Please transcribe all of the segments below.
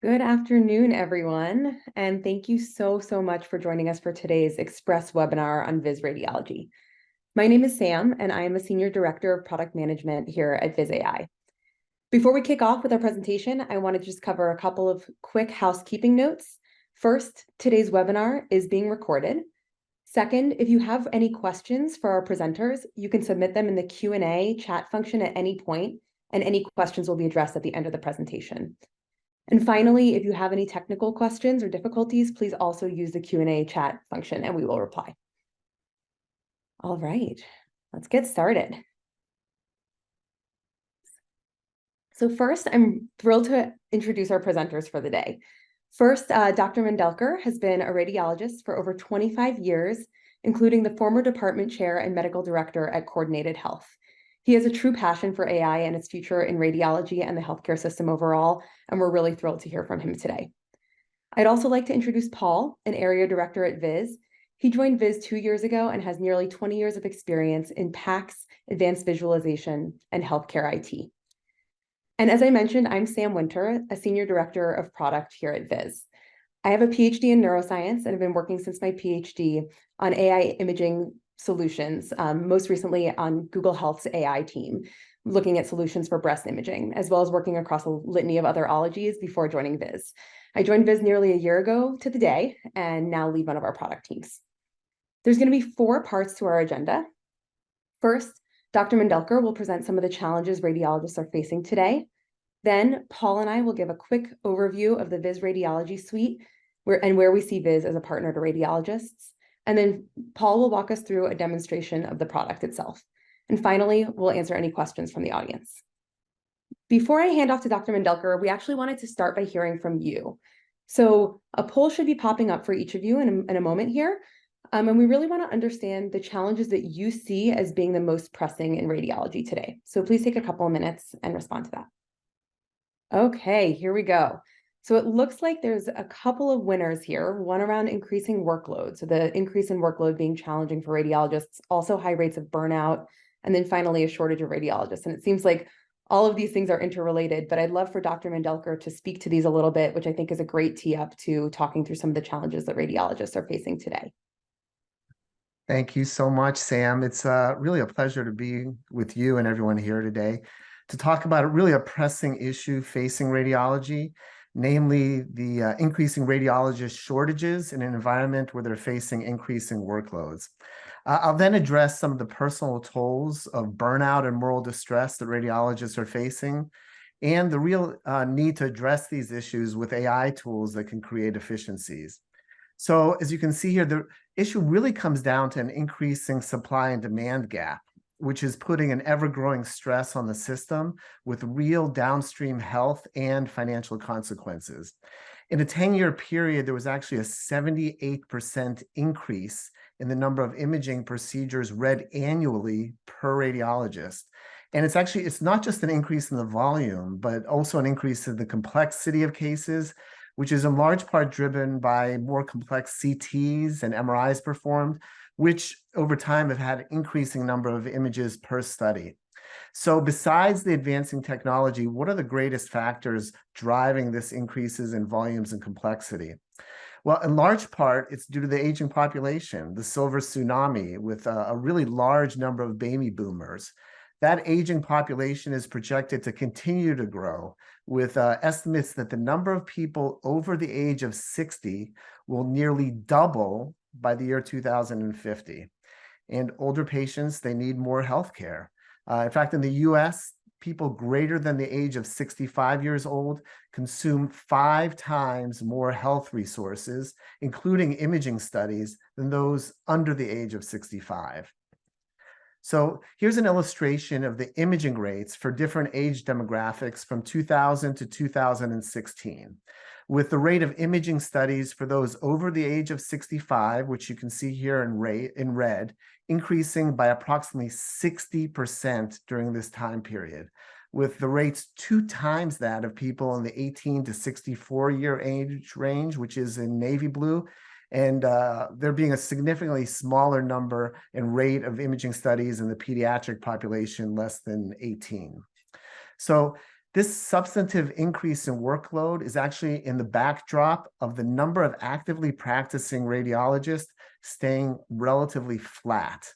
Good afternoon, everyone, and thank you so much for joining us for today's Express webinar on Viz Radiology. My name is Sam, and I am a Senior Director of Product Management here at Viz AI. Before we kick off with our presentation, I want to just cover a couple of quick housekeeping notes. First, today's webinar is being recorded. Second, if you have any questions for our presenters, you can submit them in the Q&A chat function at any point, and any questions will be addressed at the end of the presentation. And finally, if you have any technical questions or difficulties, please also use the Q&A chat function and we will reply. All right, let's get started. So first, I'm thrilled to introduce our presenters for the day. First, Dr. Mandelker has been a radiologist for over 25 years, including the former department chair and medical director at Coordinated Health. He has a true passion for AI and its future in radiology and the healthcare system overall, and we're really thrilled to hear from him today. I'd also like to introduce Paul, an area director at Viz. He joined Viz 2 years ago and has nearly 20 years of experience in PACS, advanced visualization, and healthcare IT. And as I mentioned, I'm Sam Winter, a senior director of product here at Viz. I have a PhD in neuroscience and have been working since my PhD on AI imaging solutions, most recently on Google Health's AI team, looking at solutions for breast imaging, as well as working across a litany of other ologies before joining Viz. I joined Viz nearly a year ago to the day and now lead one of our product teams. There's going to be 4 parts to our agenda. First, Dr. Mandelker will present some of the challenges radiologists are facing today. Then Paul and I will give a quick overview of the Viz Radiology suite where we see Viz as a partner to radiologists. And then Paul will walk us through a demonstration of the product itself. And finally, we'll answer any questions from the audience. Before I hand off to Dr. Mandelker, we actually wanted to start by hearing from you. So a poll should be popping up for each of you in a moment here. And we really want to understand the challenges that you see as being the most pressing in radiology today. So please take a couple of minutes and respond to that. Okay, here we go. So it looks like there's a couple of winners here, one around increasing workload. So the increase in workload being challenging for radiologists, also high rates of burnout, and then finally a shortage of radiologists. And it seems like all of these things are interrelated, but I'd love for Dr. Mandelker to speak to these a little bit, which I think is a great tee up to talking through some of the challenges that radiologists are facing today. Thank you so much, Sam. It's really a pleasure to be with you and everyone here today to talk about a pressing issue facing radiology, namely the increasing radiologist shortages in an environment where they're facing increasing workloads. I'll then address some of the personal tolls of burnout and moral distress that radiologists are facing, and the real need to address these issues with AI tools that can create efficiencies. So as you can see here, the issue really comes down to an increasing supply and demand gap, which is putting an ever-growing stress on the system with real downstream health and financial consequences. In a 10-year period, there was actually a 78% increase in the number of imaging procedures read annually per radiologist. And it's not just an increase in the volume, but also an increase in the complexity of cases, which is in large part driven by more complex CTs and MRIs performed, which over time have had an increasing number of images per study. So besides the advancing technology, what are the greatest factors driving this increases in volumes and complexity? Well, in large part, it's due to the aging population, the silver tsunami, with a really large number of baby boomers. That aging population is projected to continue to grow, with estimates that the number of people over the age of 60 will nearly double by the year 2050. And older patients, they need more health care. In fact, in the US, people greater than the age of 65 years old consume 5 times more health resources, including imaging studies, than those under the age of 65. So here's an illustration of the imaging rates for different age demographics from 2000 to 2016, with the rate of imaging studies for those over the age of 65, which you can see here in red, increasing by approximately 60% during this time period, with the rates 2 times that of people in the 18 to 64 year age range, which is in navy blue, and there being a significantly smaller number and rate of imaging studies in the pediatric population less than 18. So This substantive increase in workload is actually in the backdrop of the number of actively practicing radiologists staying relatively flat.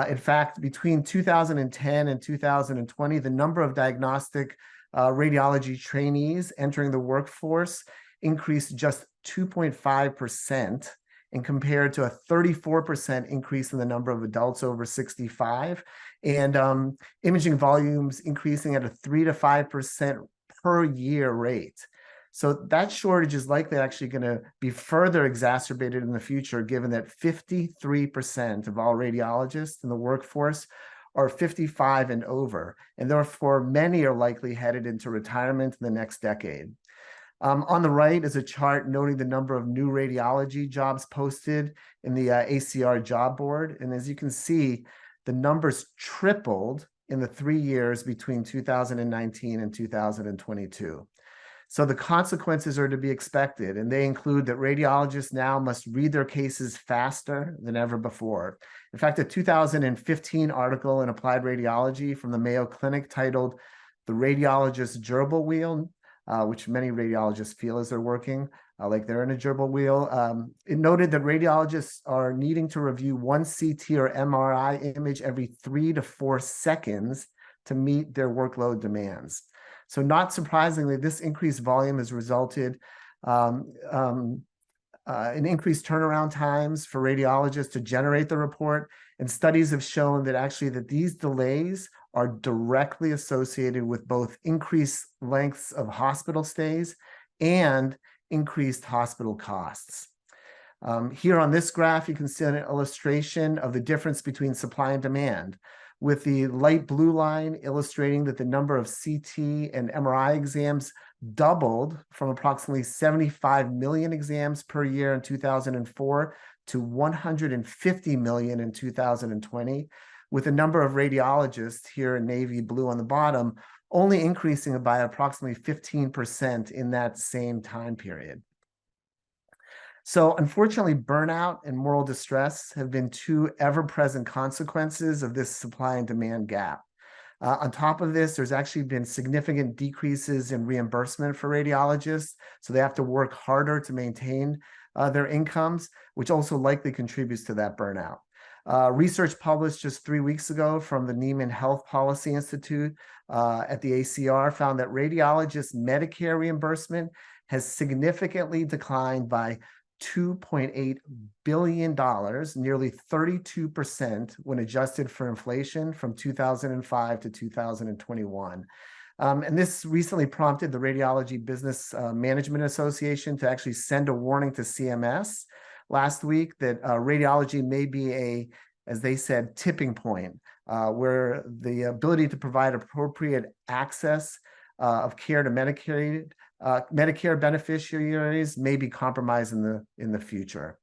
In fact, between 2010 and 2020, the number of diagnostic radiology trainees entering the workforce increased just 2.5%, and compared to a 34% increase in the number of adults over 65, and imaging volumes increasing at a 3 to 5% per year rate. So that shortage is likely actually going to be further exacerbated in the future, given that 53% of all radiologists in the workforce are 55 and over, and therefore many are likely headed into retirement in the next decade. On the right is a chart noting the number of new radiology jobs posted in the ACR job board. And as you can see, the numbers tripled in the 3 years between 2019 and 2022. So the consequences are to be expected, and they include that radiologists now must read their cases faster than ever before. In fact, a 2015 article in Applied Radiology from the Mayo Clinic titled "The Radiologist's Gerbil Wheel," which many radiologists feel as they're working, like they're in a gerbil wheel. It noted that radiologists are needing to review one CT or MRI image every 3 to 4 seconds to meet their workload demands. So not surprisingly, this increased volume has resulted in increased turnaround times for radiologists to generate the report. And studies have shown that actually that these delays are directly associated with both increased lengths of hospital stays and increased hospital costs. Here on this graph, you can see an illustration of the difference between supply and demand, with the light blue line illustrating that the number of CT and MRI exams doubled from approximately 75 million exams per year in 2004 to 150 million in 2020, with the number of radiologists here in navy blue on the bottom only increasing by approximately 15% in that same time period. So unfortunately, burnout and moral distress have been two ever-present consequences of this supply and demand gap. On top of this, there's actually been significant decreases in reimbursement for radiologists, so they have to work harder to maintain their incomes, which also likely contributes to that burnout. Research published just 3 weeks ago from the Neiman Health Policy Institute at the ACR found that radiologists' Medicare reimbursement has significantly declined by $2.8 billion, nearly 32% when adjusted for inflation from 2005 to 2021. And this recently prompted the Radiology Business Management Association to actually send a warning to CMS last week that radiology may be a, as they said, tipping point, where the ability to provide appropriate access of care to Medicare beneficiaries may be compromised in the future.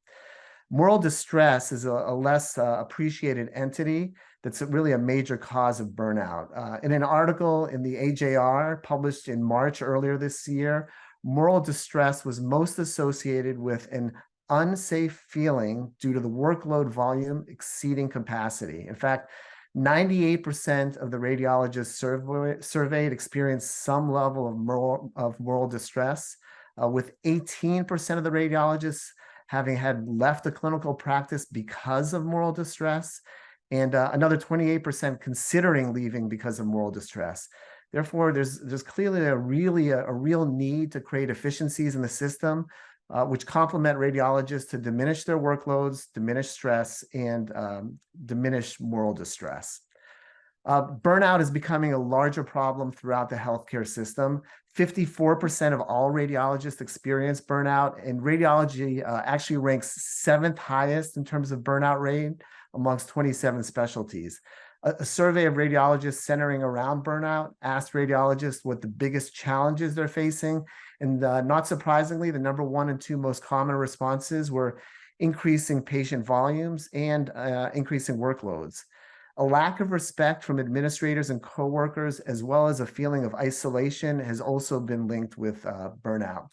Moral distress is a less appreciated entity that's really a major cause of burnout. In an article in the AJR published in March earlier this year, moral distress was most associated with an unsafe feeling due to the workload volume exceeding capacity. In fact, 98% of the radiologists surveyed experienced some level of moral distress, with 18% of the radiologists having had left a clinical practice because of moral distress, and another 28% considering leaving because of moral distress. Therefore, there's clearly a real need to create efficiencies in the system, which complement radiologists to diminish their workloads, diminish stress, and diminish moral distress. Burnout is becoming a larger problem throughout the healthcare system. 54% of all radiologists experience burnout, and radiology actually ranks 7th highest in terms of burnout rate amongst 27 specialties. A survey of radiologists centering around burnout asked radiologists what the biggest challenges they're facing. And not surprisingly, the number 1 and 2 most common responses were increasing patient volumes and increasing workloads. A lack of respect from administrators and coworkers, as well as a feeling of isolation, has also been linked with burnout.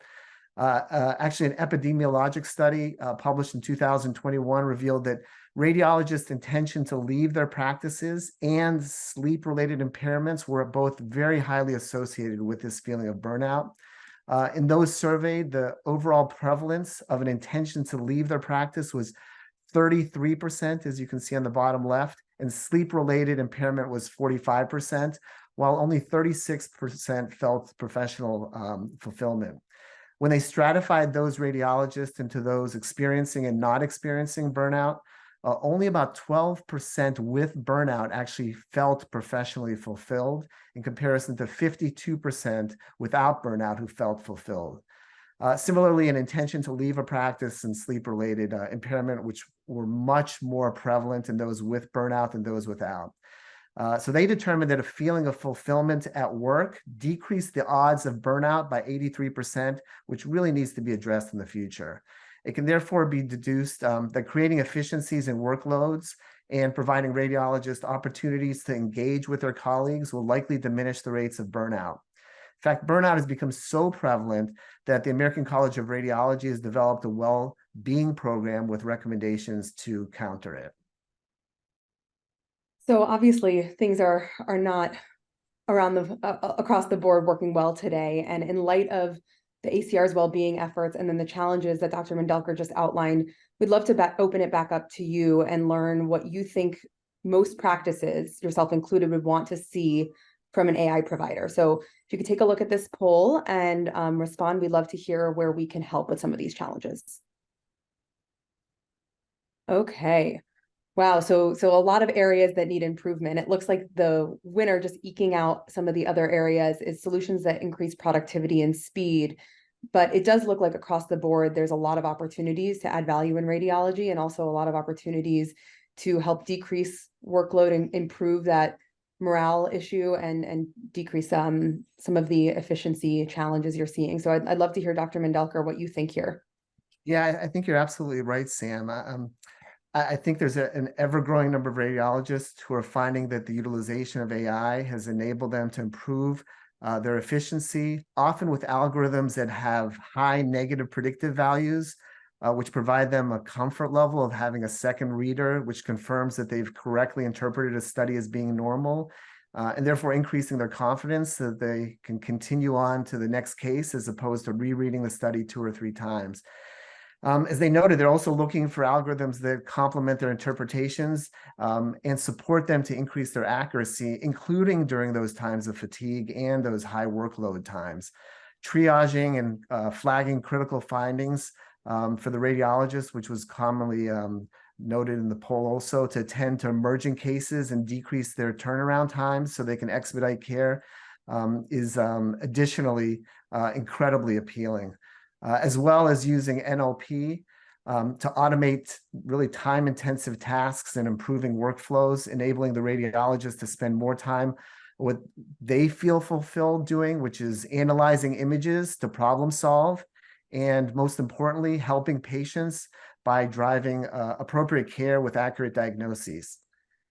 Actually, an epidemiologic study published in 2021 revealed that radiologists' intention to leave their practices and sleep-related impairments were both very highly associated with this feeling of burnout. In those surveyed, the overall prevalence of an intention to leave their practice was 33%, as you can see on the bottom left, and sleep-related impairment was 45%, while only 36% felt professional fulfillment. When they stratified those radiologists into those experiencing and not experiencing burnout, only about 12% with burnout actually felt professionally fulfilled, in comparison to 52% without burnout who felt fulfilled. Similarly, an intention to leave a practice and sleep-related impairment, which were much more prevalent in those with burnout than those without. So they determined that a feeling of fulfillment at work decreased the odds of burnout by 83%, which really needs to be addressed in the future. It can therefore be deduced that creating efficiencies in workloads and providing radiologists opportunities to engage with their colleagues will likely diminish the rates of burnout. In fact, burnout has become so prevalent that the American College of Radiology has developed a well-being program with recommendations to counter it. So obviously things are not around across the board working well today. And in light of the ACR's well-being efforts and then the challenges that Dr. Mandelker just outlined, we'd love to open it back up to you and learn what you think most practices, yourself included, would want to see from an AI provider. So if you could take a look at this poll and respond, we'd love to hear where we can help with some of these challenges. Okay. Wow, so a lot of areas that need improvement. It looks like the winner, just eking out some of the other areas, is solutions that increase productivity and speed. But it does look like across the board, there's a lot of opportunities to add value in radiology, and also a lot of opportunities to help decrease workload and improve that morale issue and decrease some of the efficiency challenges you're seeing. So I'd love to hear, Dr. Mandelker, what you think here. Yeah, I think you're absolutely right, Sam. I think there's an ever-growing number of radiologists who are finding that the utilization of AI has enabled them to improve their efficiency, often with algorithms that have high negative predictive values, which provide them a comfort level of having a second reader, which confirms that they've correctly interpreted a study as being normal, and therefore increasing their confidence so that they can continue on to the next case as opposed to rereading the study 2 or 3 times. As they noted, they're also looking for algorithms that complement their interpretations and support them to increase their accuracy, including during those times of fatigue and those high workload times. Triaging and flagging critical findings for the radiologist, which was commonly noted in the poll also, to attend to emerging cases and decrease their turnaround times so they can expedite care, is additionally incredibly appealing. As well as using NLP to automate really time-intensive tasks and improving workflows, enabling the radiologist to spend more time what they feel fulfilled doing, which is analyzing images to problem solve, and most importantly, helping patients by driving appropriate care with accurate diagnoses.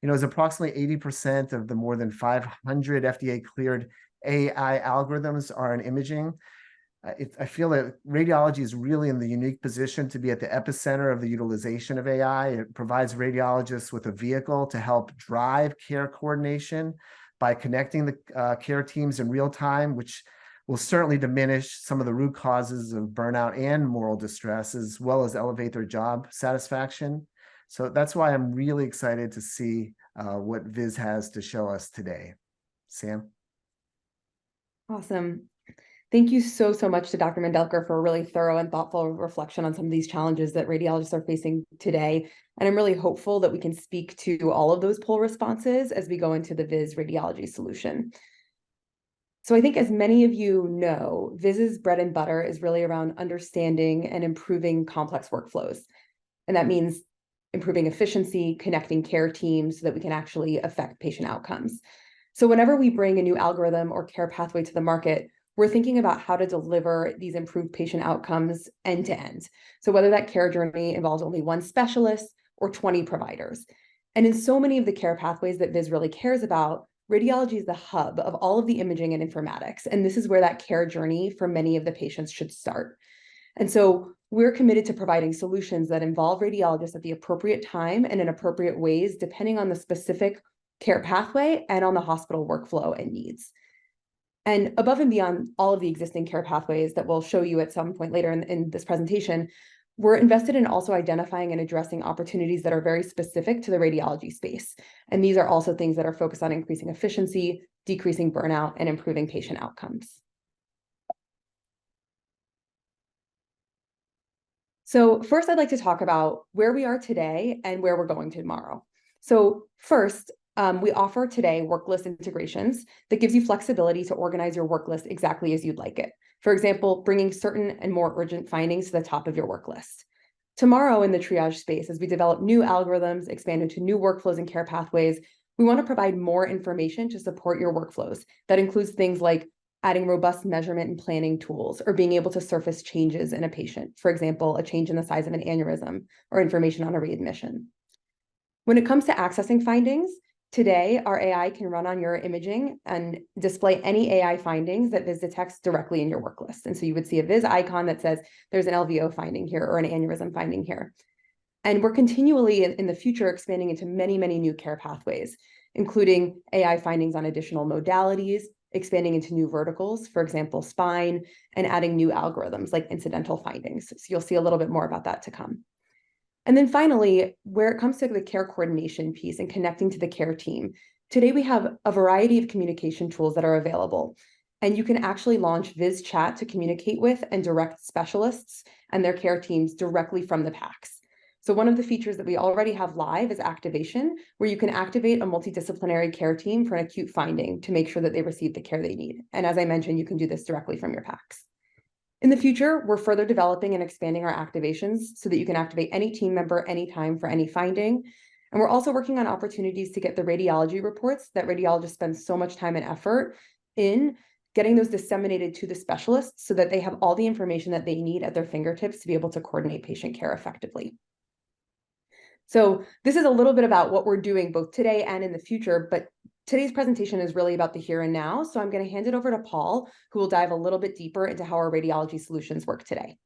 You know, as approximately 80% of the more than 500 FDA-cleared AI algorithms are in imaging, I feel that radiology is really in the unique position to be at the epicenter of the utilization of AI. It provides radiologists with a vehicle to help drive care coordination by connecting the care teams in real time, which will certainly diminish some of the root causes of burnout and moral distress, as well as elevate their job satisfaction. So that's why I'm really excited to see what Viz has to show us today. Sam? Awesome. Thank you so much to Dr. Mandelker for a really thorough and thoughtful reflection on some of these challenges that radiologists are facing today. And I'm really hopeful that we can speak to all of those poll responses as we go into the Viz radiology solution. So I think, as many of you know, Viz's bread and butter is really around understanding and improving complex workflows. And that means improving efficiency, connecting care teams so that we can actually affect patient outcomes. So whenever we bring a new algorithm or care pathway to the market, we're thinking about how to deliver these improved patient outcomes end to end. So whether that care journey involves only one specialist or 20 providers. And in so many of the care pathways that Viz really cares about, radiology is the hub of all of the imaging and informatics. And this is where that care journey for many of the patients should start. And so we're committed to providing solutions that involve radiologists at the appropriate time and in appropriate ways, depending on the specific care pathway and on the hospital workflow and needs. And above and beyond all of the existing care pathways that we'll show you at some point later in this presentation, we're invested in also identifying and addressing opportunities that are very specific to the radiology space. And these are also things that are focused on increasing efficiency, decreasing burnout, and improving patient outcomes. So first, I'd like to talk about where we are today and where we're going tomorrow. So first, we offer today work list integrations that gives you flexibility to organize your work list exactly as you'd like it. For example, bringing certain and more urgent findings to the top of your work list. Tomorrow in the triage space, as we develop new algorithms, expand into new workflows and care pathways, we want to provide more information to support your workflows. That includes things like adding robust measurement and planning tools, or being able to surface changes in a patient. For example, a change in the size of an aneurysm or information on a readmission. When it comes to accessing findings, today our AI can run on your imaging and display any AI findings that Viz detects directly in your work list. And so you would see a Viz icon that says there's an LVO finding here or an aneurysm finding here. And we're continually in the future expanding into many, many new care pathways, including AI findings on additional modalities, expanding into new verticals, for example, spine, and adding new algorithms like incidental findings. So you'll see a little bit more about that to come. And then finally, where it comes to the care coordination piece and connecting to the care team, today we have a variety of communication tools that are available. And you can actually launch Viz Chat to communicate with and direct specialists and their care teams directly from the PACS. So one of the features that we already have live is activation, where you can activate a multidisciplinary care team for an acute finding to make sure that they receive the care they need. And as I mentioned, you can do this directly from your PACS. In the future, we're further developing and expanding our activations so that you can activate any team member anytime for any finding. And we're also working on opportunities to get the radiology reports that radiologists spend so much time and effort in, getting those disseminated to the specialists so that they have all the information that they need at their fingertips to be able to coordinate patient care effectively. So this is a little bit about what we're doing both today and in the future, but today's presentation is really about the here and now. So I'm going to hand it over to Paul, who will dive a little bit deeper into how our radiology solutions work today.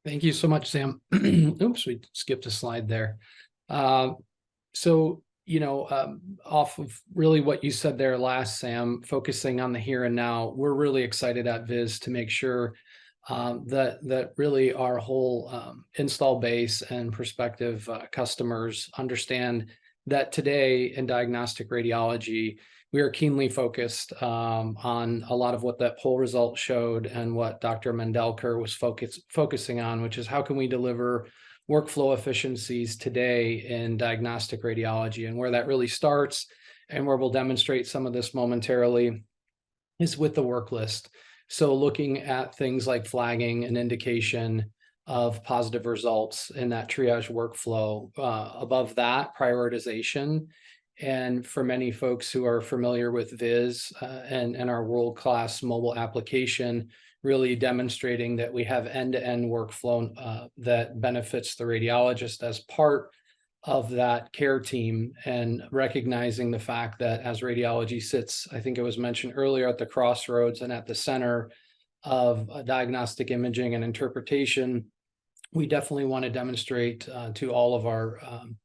Thank you so much, Sam. Oops, we skipped a slide there. So, off of really what you said there last, Sam, focusing on the here and now, we're really excited at Viz to make sure that really our whole install base and prospective customers understand that today in diagnostic radiology, we are keenly focused on a lot of what that poll result showed and what Dr. Mendelker was focusing on, which is how can we deliver workflow efficiencies today in diagnostic radiology. And where that really starts, and where we'll demonstrate some of this momentarily, is with the work list. So looking at things like flagging an indication of positive results in that triage workflow. Above that, prioritization. And for many folks who are familiar with Viz and our world-class mobile application, really demonstrating that we have end-to-end workflow that benefits the radiologist as part of that care team, and recognizing the fact that as radiology sits, I think it was mentioned earlier, at the crossroads and at the center of diagnostic imaging and interpretation, we definitely want to demonstrate to all of our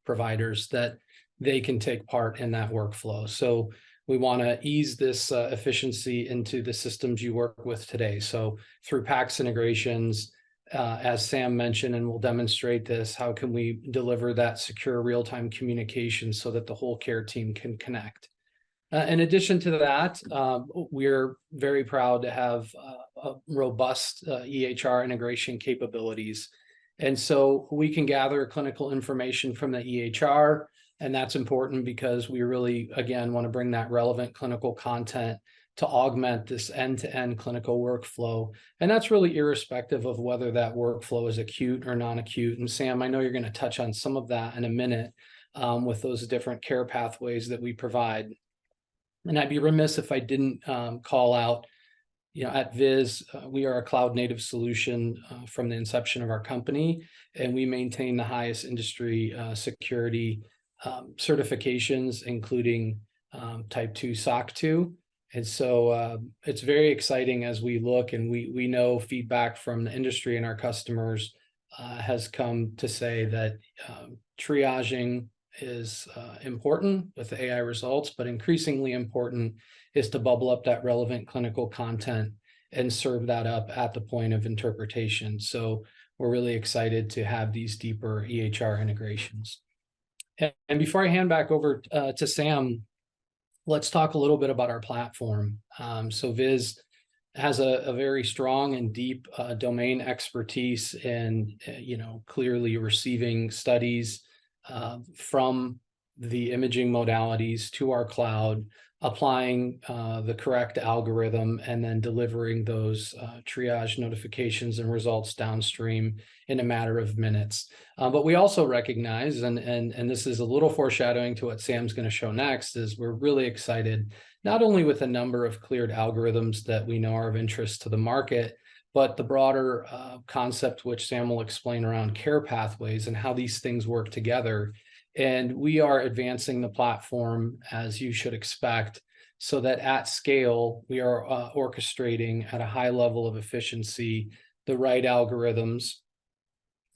providers that they can take part in that workflow. So we want to ease this efficiency into the systems you work with today. So through PACS integrations, as Sam mentioned, and we'll demonstrate this, how can we deliver that secure real-time communication so that the whole care team can connect? In addition to that, we're very proud to have robust EHR integration capabilities. And so we can gather clinical information from the EHR, and that's important because we really, again, want to bring that relevant clinical content to augment this end-to-end clinical workflow. And that's really irrespective of whether that workflow is acute or non-acute. And Sam, I know you're going to touch on some of that in a minute with those different care pathways that we provide. And I'd be remiss if I didn't call out, at Viz, we are a cloud-native solution from the inception of our company, and we maintain the highest industry security certifications, including Type 2 SOC 2. And so it's very exciting as we look, and we know feedback from the industry and our customers has come to say that triaging is important with the AI results, but increasingly important is to bubble up that relevant clinical content and serve that up at the point of interpretation. So we're really excited to have these deeper EHR integrations. And before I hand back over to Sam, let's talk a little bit about our platform. So Viz has a very strong and deep domain expertise in, clearly receiving studies from the imaging modalities to our cloud, applying the correct algorithm, and then delivering those triage notifications and results downstream in a matter of minutes. But we also recognize, and this is a little foreshadowing to what Sam's going to show next, is we're really excited not only with a number of cleared algorithms that we know are of interest to the market, but the broader concept, which Sam will explain, around care pathways and how these things work together. And we are advancing the platform, as you should expect, so that at scale, we are orchestrating at a high level of efficiency the right algorithms,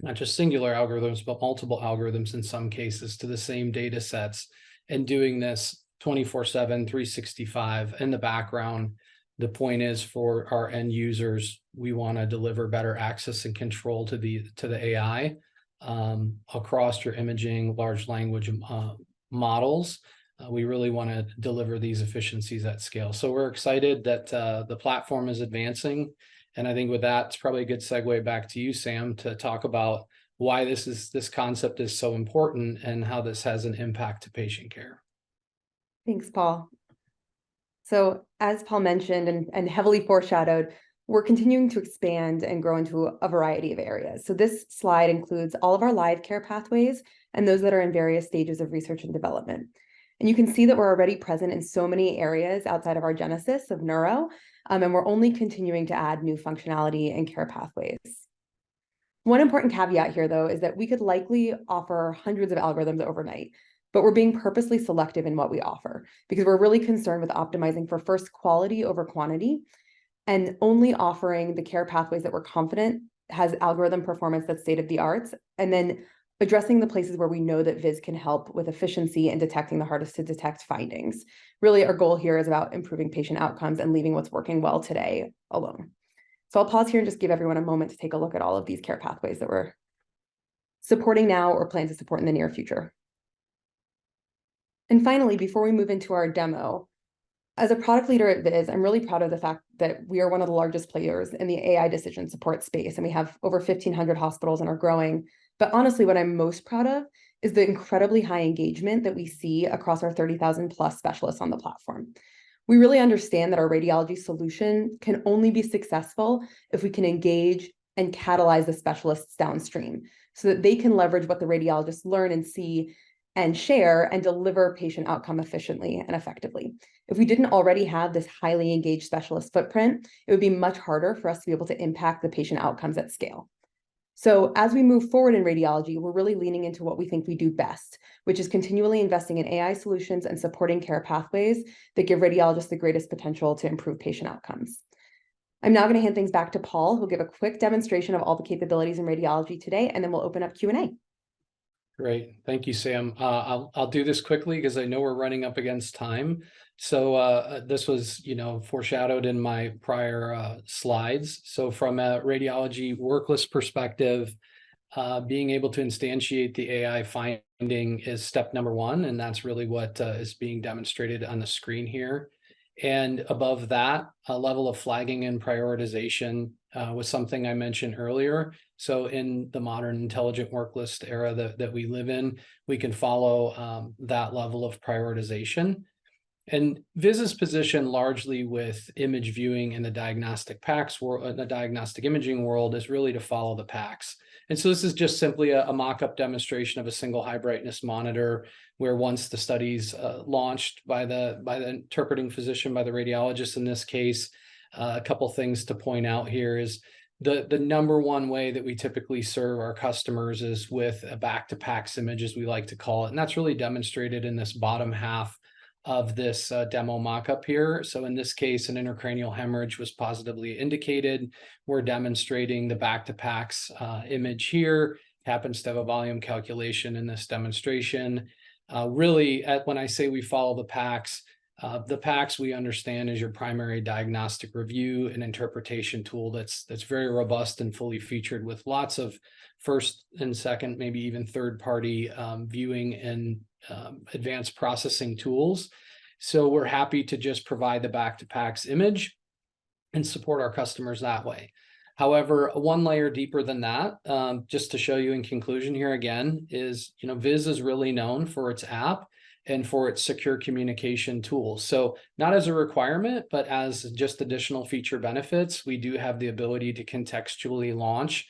not just singular algorithms, but multiple algorithms in some cases, to the same data sets, and doing this 24/7, 365 in the background. The point is, for our end users, we want to deliver better access and control to the AI across your imaging large language models. We really want to deliver these efficiencies at scale. So we're excited that the platform is advancing. And I think with that, it's probably a good segue back to you, Sam, to talk about why this concept is so important and how this has an impact to patient care. Thanks, Paul. So as Paul mentioned and heavily foreshadowed, we're continuing to expand and grow into a variety of areas. So this slide includes all of our live care pathways and those that are in various stages of research and development. And you can see that we're already present in so many areas outside of our genesis of neuro, and we're only continuing to add new functionality and care pathways. One important caveat here, though, is that we could likely offer hundreds of algorithms overnight, but we're being purposely selective in what we offer because we're really concerned with optimizing for first quality over quantity, and only offering the care pathways that we're confident has algorithm performance that's state of the art, and then addressing the places where we know that Viz can help with efficiency and detecting the hardest to detect findings. Really, our goal here is about improving patient outcomes and leaving what's working well today alone. So I'll pause here and just give everyone a moment to take a look at all of these care pathways that we're supporting now or plan to support in the near future. And finally, before we move into our demo, as a product leader at Viz, I'm really proud of the fact that we are one of the largest players in the AI decision support space, and we have over 1,500 hospitals and are growing. But honestly, what I'm most proud of is the incredibly high engagement that we see across our 30,000 plus specialists on the platform. We really understand that our radiology solution can only be successful if we can engage and catalyze the specialists downstream so that they can leverage what the radiologists learn and see and share and deliver patient outcome efficiently and effectively. If we didn't already have this highly engaged specialist footprint, it would be much harder for us to be able to impact the patient outcomes at scale. So as we move forward in radiology, we're really leaning into what we think we do best, which is continually investing in AI solutions and supporting care pathways that give radiologists the greatest potential to improve patient outcomes. I'm now going to hand things back to Paul, who'll give a quick demonstration of all the capabilities in radiology today, and then we'll open up Q&A. Great. Thank you, Sam. I'll do this quickly because I know we're running up against time. So this was, foreshadowed in my prior slides. So from a radiology worklist perspective, being able to instantiate the AI finding is step number one, and that's really what is being demonstrated on the screen here. And above that, a level of flagging and prioritization was something I mentioned earlier. So in the modern intelligent worklist era that we live in, we can follow that level of prioritization. And Viz's position largely with image viewing in the diagnostic PACS world, the diagnostic imaging world, is really to follow the PACS. And so this is just simply a mock-up demonstration of a single high brightness monitor, where once the study's launched by the interpreting physician, by the radiologist in this case, a couple things to point out here is the number one way that we typically serve our customers is with a back to PACS image, as we like to call it. And that's really demonstrated in this bottom half of this demo mock-up here. So in this case, an intracranial hemorrhage was positively indicated. We're demonstrating the back-to-packs image here. Happens to have a volume calculation in this demonstration. Really, when I say we follow the packs we understand is your primary diagnostic review and interpretation tool that's very robust and fully featured with lots of first and second, maybe even third party viewing and advanced processing tools. So we're happy to just provide the back-to-packs image and support our customers that way. However, one layer deeper than that, just to show you in conclusion here again, is Viz is really known for its app and for its secure communication tools. So not as a requirement, but as just additional feature benefits, we do have the ability to contextually launch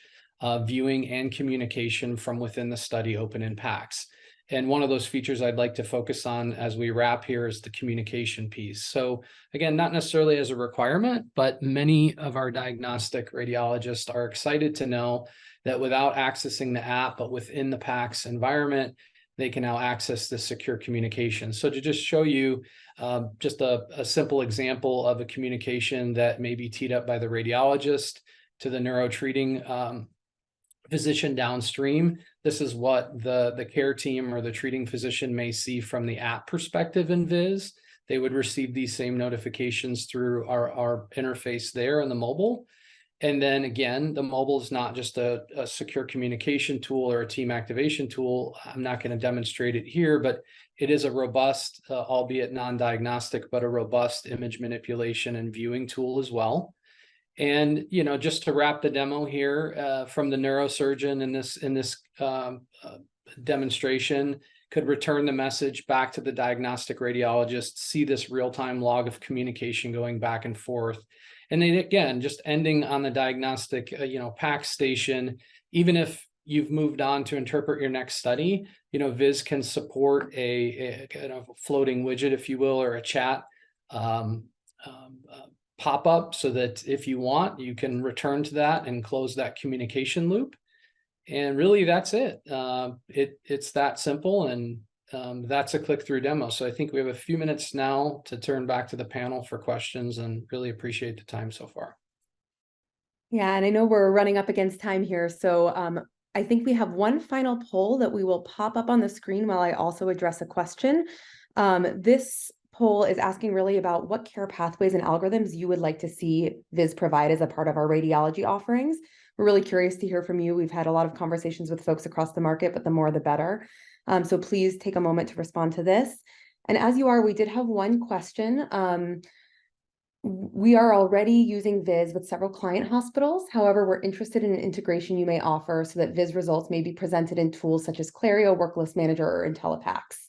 viewing and communication from within the study open in packs. And one of those features I'd like to focus on as we wrap here is the communication piece. So again, not necessarily as a requirement, but many of our diagnostic radiologists are excited to know that without accessing the app, but within the PACS environment, they can now access this secure communication. So to just show you just a simple example of a communication that may be teed up by the radiologist to the neurotreating physician downstream. This is what the care team or the treating physician may see from the app perspective in Viz. They would receive these same notifications through our interface there in the mobile. And then again, the mobile is not just a secure communication tool or a team activation tool. I'm not going to demonstrate it here, but it is a robust, albeit non-diagnostic, but a robust image manipulation and viewing tool as well. And just to wrap the demo here, from the neurosurgeon in this demonstration could return the message back to the diagnostic radiologist, see this real-time log of communication going back and forth. And then again, just ending on the diagnostic, PACS station, even if you've moved on to interpret your next study, Viz can support a kind of floating widget, if you will, or a chat pop up so that if you want, you can return to that and close that communication loop. And really, that's it. It's that simple, and that's a click-through demo. So I think we have a few minutes now to turn back to the panel for questions, and really appreciate the time so far. Yeah, and I know we're running up against time here, so I think we have one final poll that we will pop up on the screen while I also address a question. This poll is asking really about what care pathways and algorithms you would like to see Viz provide as a part of our radiology offerings. We're really curious to hear from you. We've had a lot of conversations with folks across the market, but the more the better. So please take a moment to respond to this. And as you are, we did have one question. We are already using Viz with several client hospitals. However, we're interested in an integration you may offer so that Viz results may be presented in tools such as Clario, Worklist Manager, or IntelliPACS.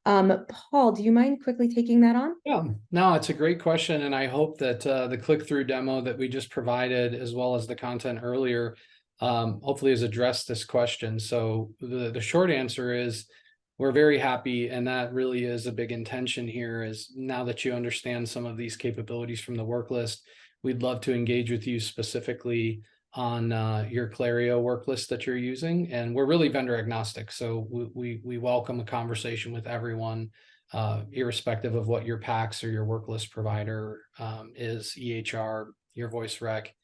Paul, do you mind quickly taking that on? Yeah, no, it's a great question. And I hope that the click-through demo that we just provided, as well as the content earlier, hopefully has addressed this question. So the short answer is we're very happy. And that really is a big intention here, is now that you understand some of these capabilities from the work list, we'd love to engage with you specifically on your Clario work list that you're using. And we're really vendor agnostic. So we welcome a conversation with everyone, irrespective of what your PACS or your work list provider is, EHR, your voice rec.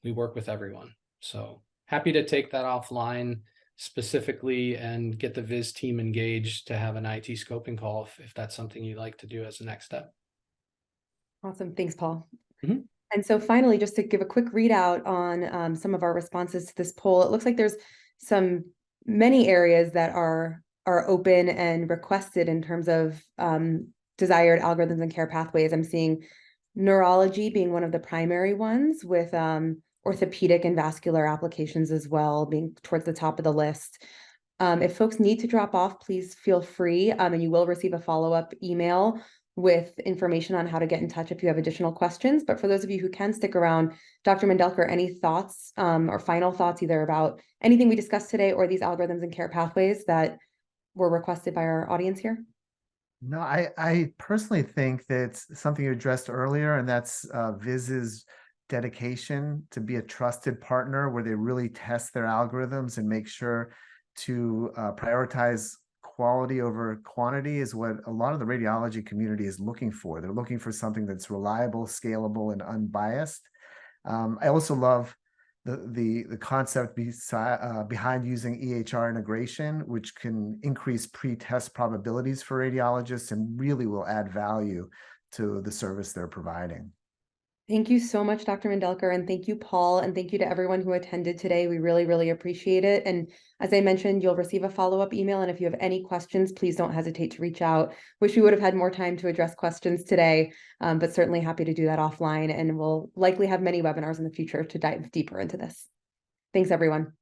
We work with everyone. So happy to take that offline specifically and get the Viz team engaged to have an IT scoping call if that's something you'd like to do as the next step. Awesome. Thanks, Paul. Mm-hmm. And so finally, just to give a quick readout on some of our responses to this poll, it looks like there's many areas that are open and requested in terms of desired algorithms and care pathways. I'm seeing neurology being one of the primary ones, with orthopedic and vascular applications as well being towards the top of the list. If folks need to drop off, please feel free, and you will receive a follow-up email with information on how to get in touch if you have additional questions. But for those of you who can stick around, Dr. Mendelker, any thoughts or final thoughts either about anything we discussed today or these algorithms and care pathways that were requested by our audience here? No, I personally think that's something you addressed earlier, and that's Viz's dedication to be a trusted partner where they really test their algorithms and make sure to prioritize quality over quantity is what a lot of the radiology community is looking for. They're looking for something that's reliable, scalable, and unbiased. I also love the concept behind using EHR integration, which can increase pre-test probabilities for radiologists and really will add value to the service they're providing. Thank you so much, Dr. Mandelker, and thank you, Paul, and thank you to everyone who attended today. We really, really appreciate it. And as I mentioned, you'll receive a follow-up email, and if you have any questions, please don't hesitate to reach out. Wish we would have had more time to address questions today, but certainly happy to do that offline, and we'll likely have many webinars in the future to dive deeper into this. Thanks, everyone.